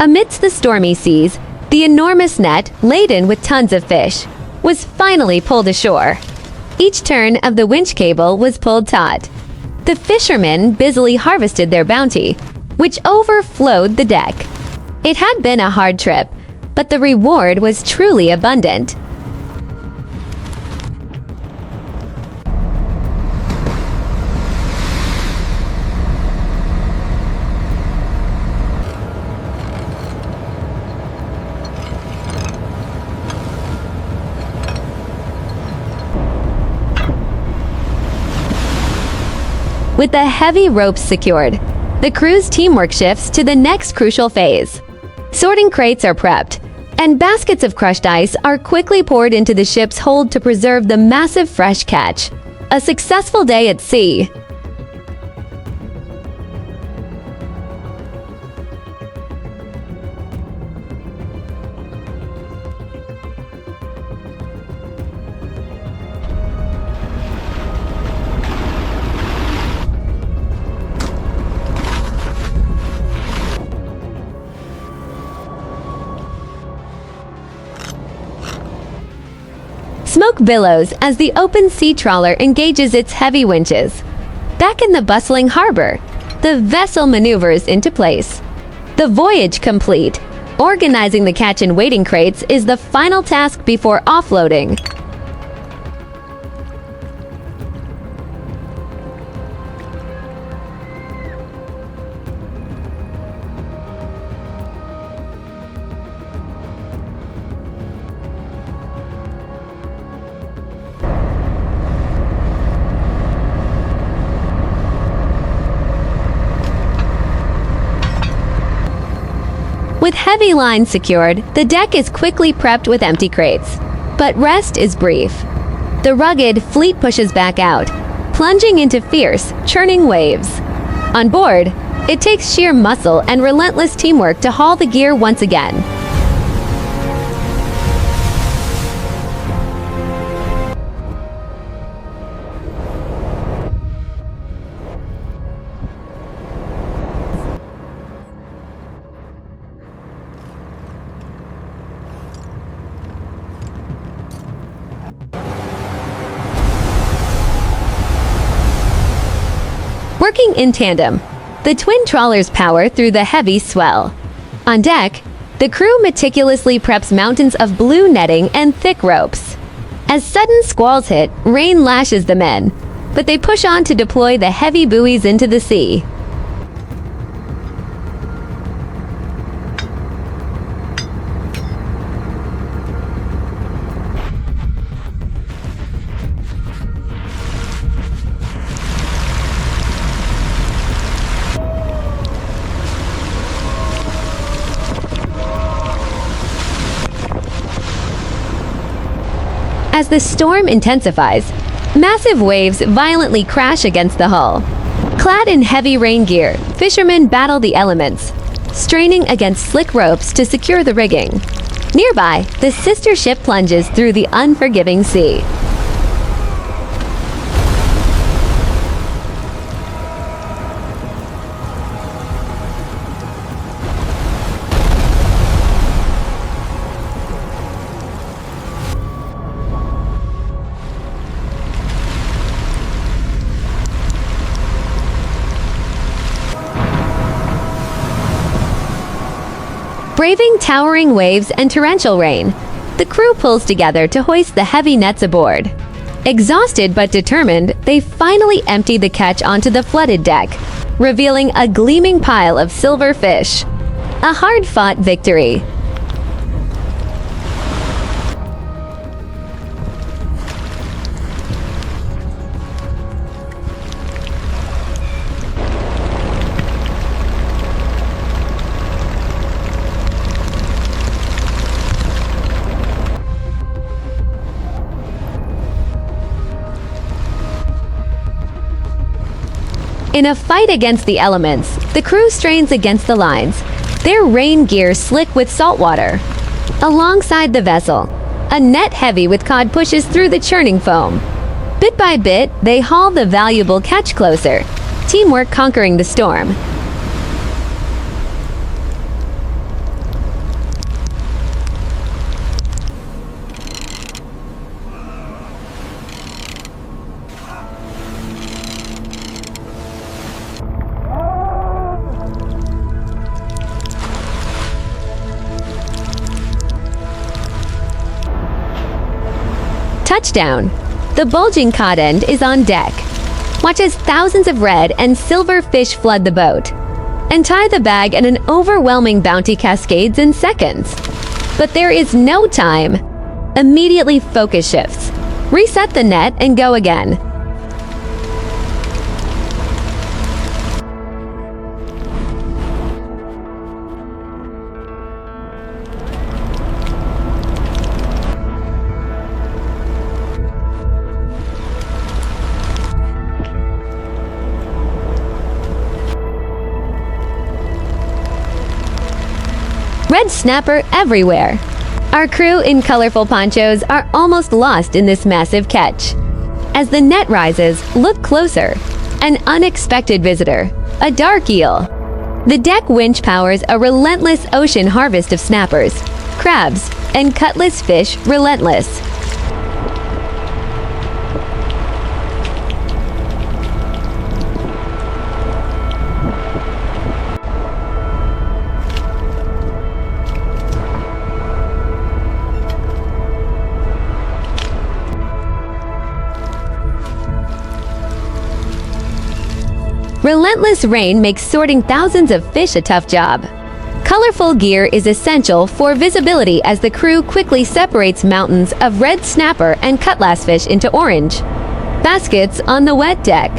Amidst the stormy seas, the enormous net, laden with tons of fish, was finally pulled ashore. Each turn of the winch cable was pulled taut. The fishermen busily harvested their bounty, which overflowed the deck. It had been a hard trip, but the reward was truly abundant. With the heavy ropes secured, the crew's teamwork shifts to the next crucial phase. Sorting crates are prepped, and baskets of crushed ice are quickly poured into the ship's hold to preserve the massive fresh catch. A successful day at sea. Smoke billows as the open sea trawler engages its heavy winches. Back in the bustling harbor, the vessel maneuvers into place. The voyage complete. Organizing the catch in waiting crates is the final task before offloading. With heavy lines secured, the deck is quickly prepped with empty crates. But rest is brief. The rugged fleet pushes back out, plunging into fierce, churning waves. On board, it takes sheer muscle and relentless teamwork to haul the gear once again. Working in tandem, the twin trawlers power through the heavy swell. On deck, the crew meticulously preps mountains of blue netting and thick ropes. As sudden squalls hit, rain lashes the men, but they push on to deploy the heavy buoys into the sea. As the storm intensifies, massive waves violently crash against the hull. Clad in heavy rain gear, fishermen battle the elements, straining against slick ropes to secure the rigging. Nearby, the sister ship plunges through the unforgiving sea. Braving towering waves and torrential rain, the crew pulls together to hoist the heavy nets aboard. Exhausted but determined, they finally empty the catch onto the flooded deck, revealing a gleaming pile of silver fish. A hard-fought victory. In a fight against the elements, the crew strains against the lines, their rain gear slick with salt water. Alongside the vessel, a net heavy with cod pushes through the churning foam. Bit by bit, they haul the valuable catch closer, teamwork conquering the storm. Touchdown! The bulging cod end is on deck. Watch as thousands of red and silver fish flood the boat. And tie the bag and an overwhelming bounty cascades in seconds. But there is no time. Immediately focus shifts. Reset the net and go again. Red snapper everywhere. Our crew in colorful ponchos are almost lost in this massive catch. As the net rises, look closer. An unexpected visitor, a dark eel. The deck winch powers a relentless ocean harvest of snappers, crabs, and cutlass fish relentless. Relentless rain makes sorting thousands of fish a tough job. Colorful gear is essential for visibility as the crew quickly separates mountains of red snapper and cutlass fish into orange. Baskets on the wet deck.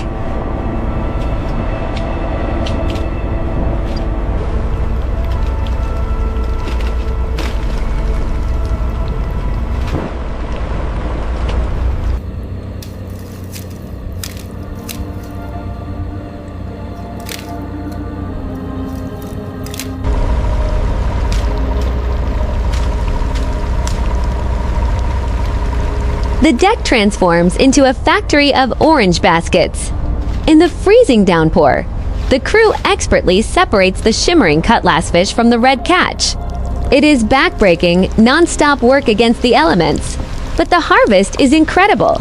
The deck transforms into a factory of orange baskets. In the freezing downpour, the crew expertly separates the shimmering cutlass fish from the red catch. It is backbreaking, non-stop work against the elements, but the harvest is incredible.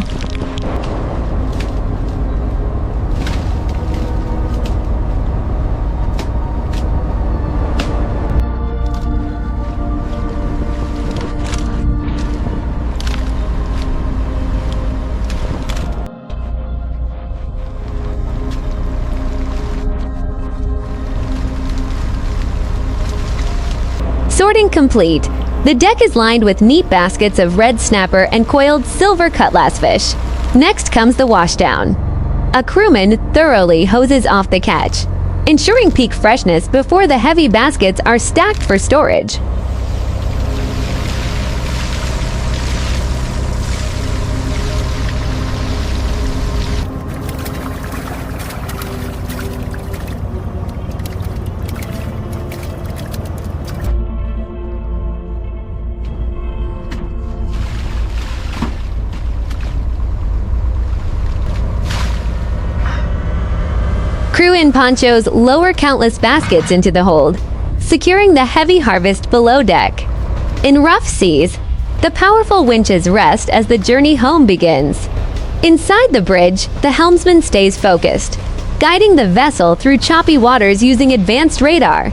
Sorting complete, the deck is lined with neat baskets of red snapper and coiled silver cutlass fish. Next comes the washdown. A crewman thoroughly hoses off the catch, ensuring peak freshness before the heavy baskets are stacked for storage. Crew in ponchos lower countless baskets into the hold, securing the heavy harvest below deck. In rough seas, the powerful winches rest as the journey home begins. Inside the bridge, the helmsman stays focused, guiding the vessel through choppy waters using advanced radar.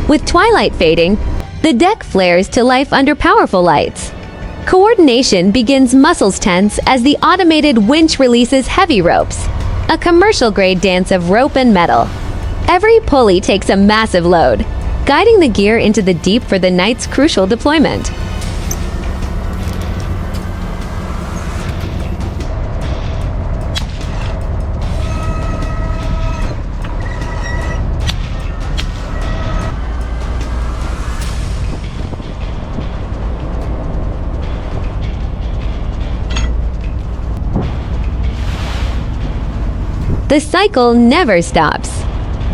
With twilight fading, the deck flares to life under powerful lights. Coordination begins muscles tense as the automated winch releases heavy ropes, a commercial-grade dance of rope and metal. Every pulley takes a massive load, guiding the gear into the deep for the night's crucial deployment. The cycle never stops.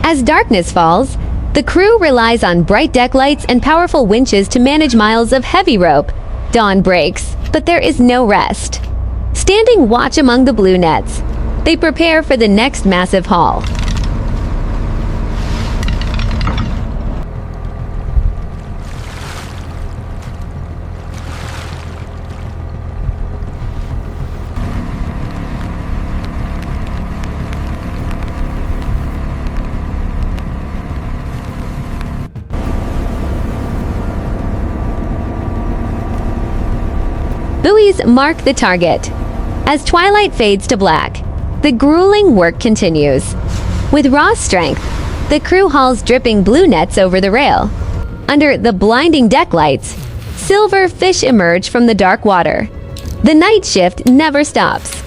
As darkness falls, the crew relies on bright deck lights and powerful winches to manage miles of heavy rope. Dawn breaks, but there is no rest. Standing watch among the blue nets, they prepare for the next massive haul. Buoys mark the target. As twilight fades to black, the grueling work continues. With raw strength, the crew hauls dripping blue nets over the rail. Under the blinding deck lights, silver fish emerge from the dark water. The night shift never stops.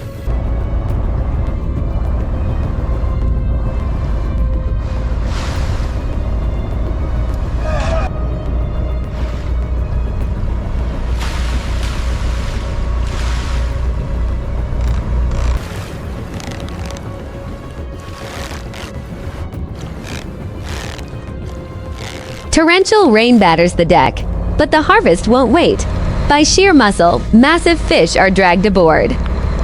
Torrential rain batters the deck, but the harvest won't wait. By sheer muscle, massive fish are dragged aboard.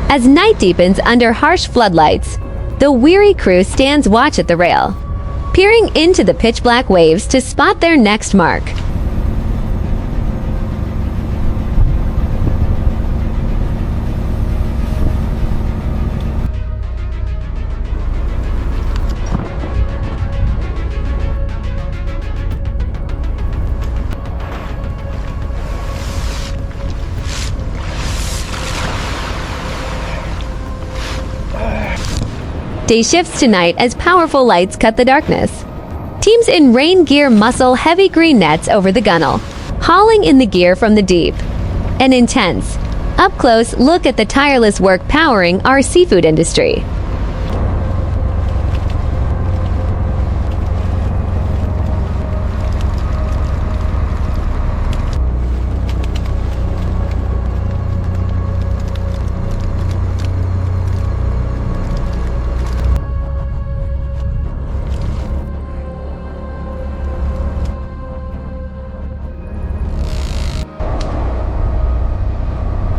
As night deepens under harsh floodlights, the weary crew stands watch at the rail, peering into the pitch-black waves to spot their next mark. Day shifts to night as powerful lights cut the darkness. Teams in rain gear muscle heavy green nets over the gunnel, hauling in the gear from the deep. An intense, up-close look at the tireless work powering our seafood industry.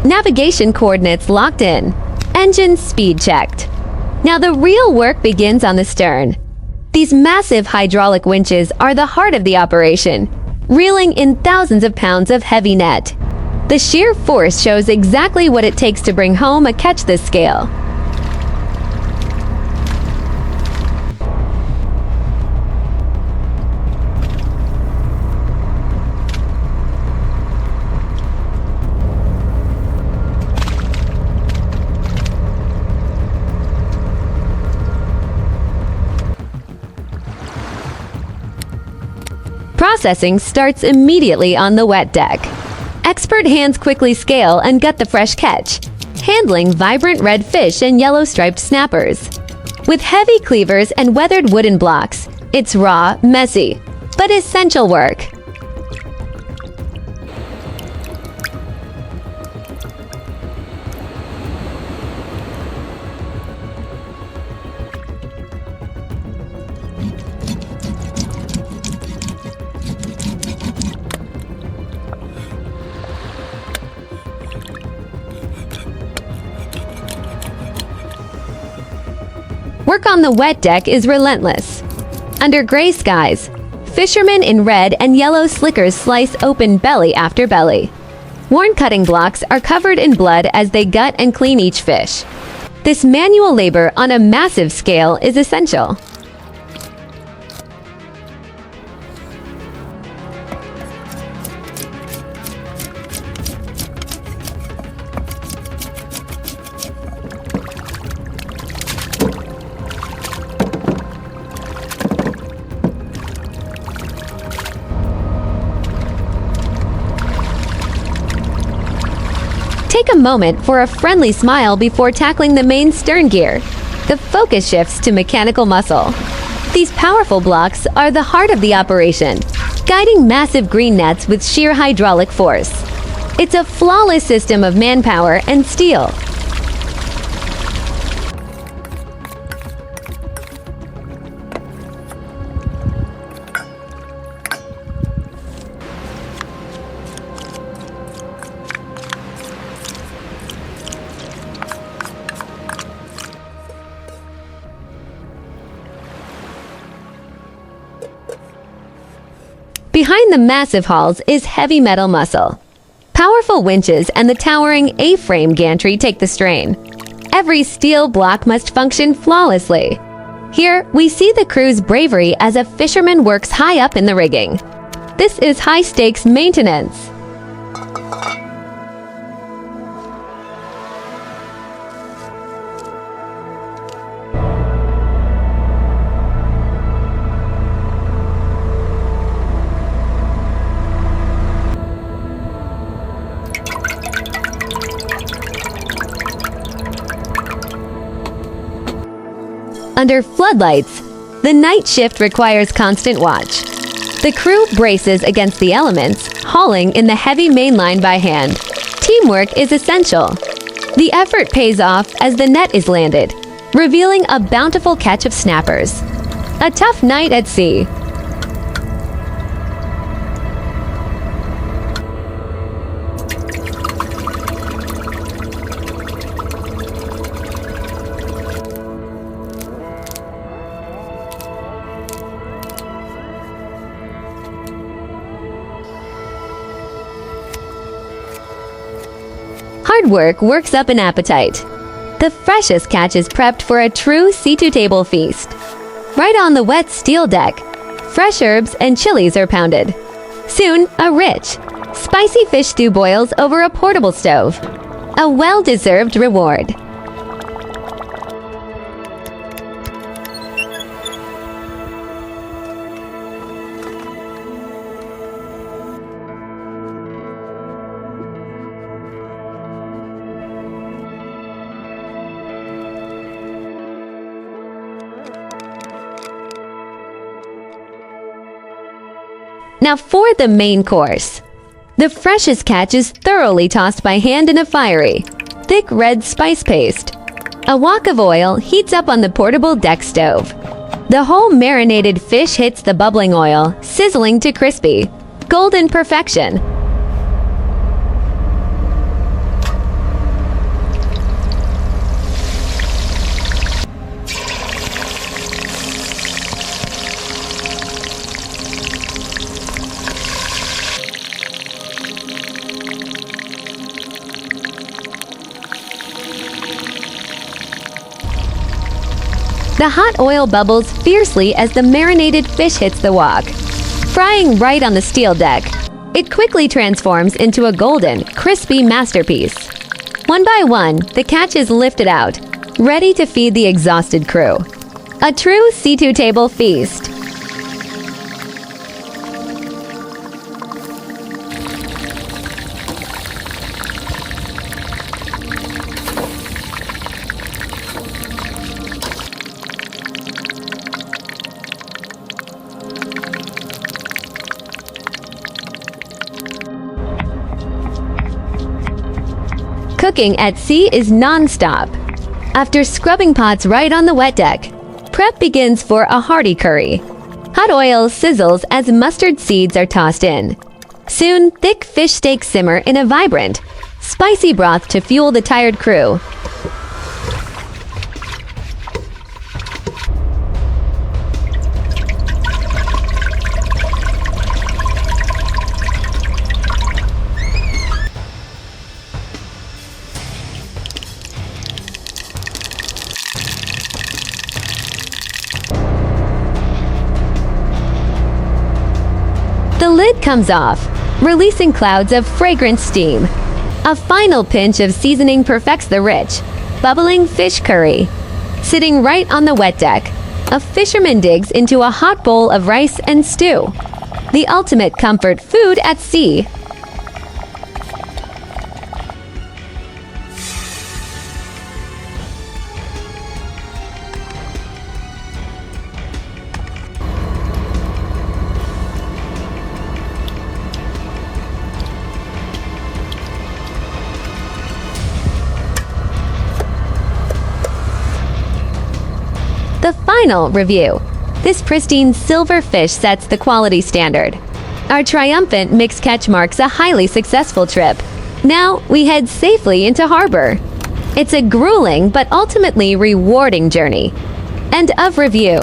Navigation coordinates locked in. Engine speed checked. Now the real work begins on the stern. These massive hydraulic winches are the heart of the operation, reeling in thousands of pounds of heavy net. The sheer force shows exactly what it takes to bring home a catch this scale. Processing starts immediately on the wet deck. Expert hands quickly scale and gut the fresh catch, handling vibrant red fish and yellow striped snappers. With heavy cleavers and weathered wooden blocks, it's raw, messy, but essential work. Work on the wet deck is relentless. Under gray skies, fishermen in red and yellow slickers slice open belly after belly. Worn cutting blocks are covered in blood as they gut and clean each fish. This manual labor on a massive scale is essential. Take a moment for a friendly smile before tackling the main stern gear. The focus shifts to mechanical muscle. These powerful blocks are the heart of the operation, guiding massive green nets with sheer hydraulic force. It's a flawless system of manpower and steel. Behind the massive hauls is heavy metal muscle. Powerful winches and the towering A-frame gantry take the strain. Every steel block must function flawlessly. Here, we see the crew's bravery as a fisherman works high up in the rigging. This is high-stakes maintenance. Under floodlights, the night shift requires constant watch. The crew braces against the elements, hauling in the heavy main line by hand. Teamwork is essential. The effort pays off as the net is landed, revealing a bountiful catch of snappers. A tough night at sea. Hard work works up an appetite. The freshest catch is prepped for a true sea-to-table feast. Right on the wet steel deck, fresh herbs and chilies are pounded. Soon, a rich, spicy fish stew boils over a portable stove. A well-deserved reward. Now for the main course. The freshest catch is thoroughly tossed by hand in a fiery, thick red spice paste. A wok of oil heats up on the portable deck stove. The whole marinated fish hits the bubbling oil, sizzling to crispy, golden perfection. The hot oil bubbles fiercely as the marinated fish hits the wok. Frying right on the steel deck, it quickly transforms into a golden, crispy masterpiece. One by one, the catch is lifted out, ready to feed the exhausted crew. A true sea-to-table feast. Cooking at sea is non-stop. After scrubbing pots right on the wet deck, prep begins for a hearty curry. Hot oil sizzles as mustard seeds are tossed in. Soon, thick fish steaks simmer in a vibrant, spicy broth to fuel the tired crew. The lid comes off, releasing clouds of fragrant steam. A final pinch of seasoning perfects the rich, bubbling fish curry. Sitting right on the wet deck, a fisherman digs into a hot bowl of rice and stew. The ultimate comfort food at sea. The final review. This pristine silver fish sets the quality standard. Our triumphant mixed catch marks a highly successful trip. Now we head safely into harbor. It's a grueling but ultimately rewarding journey. End of review.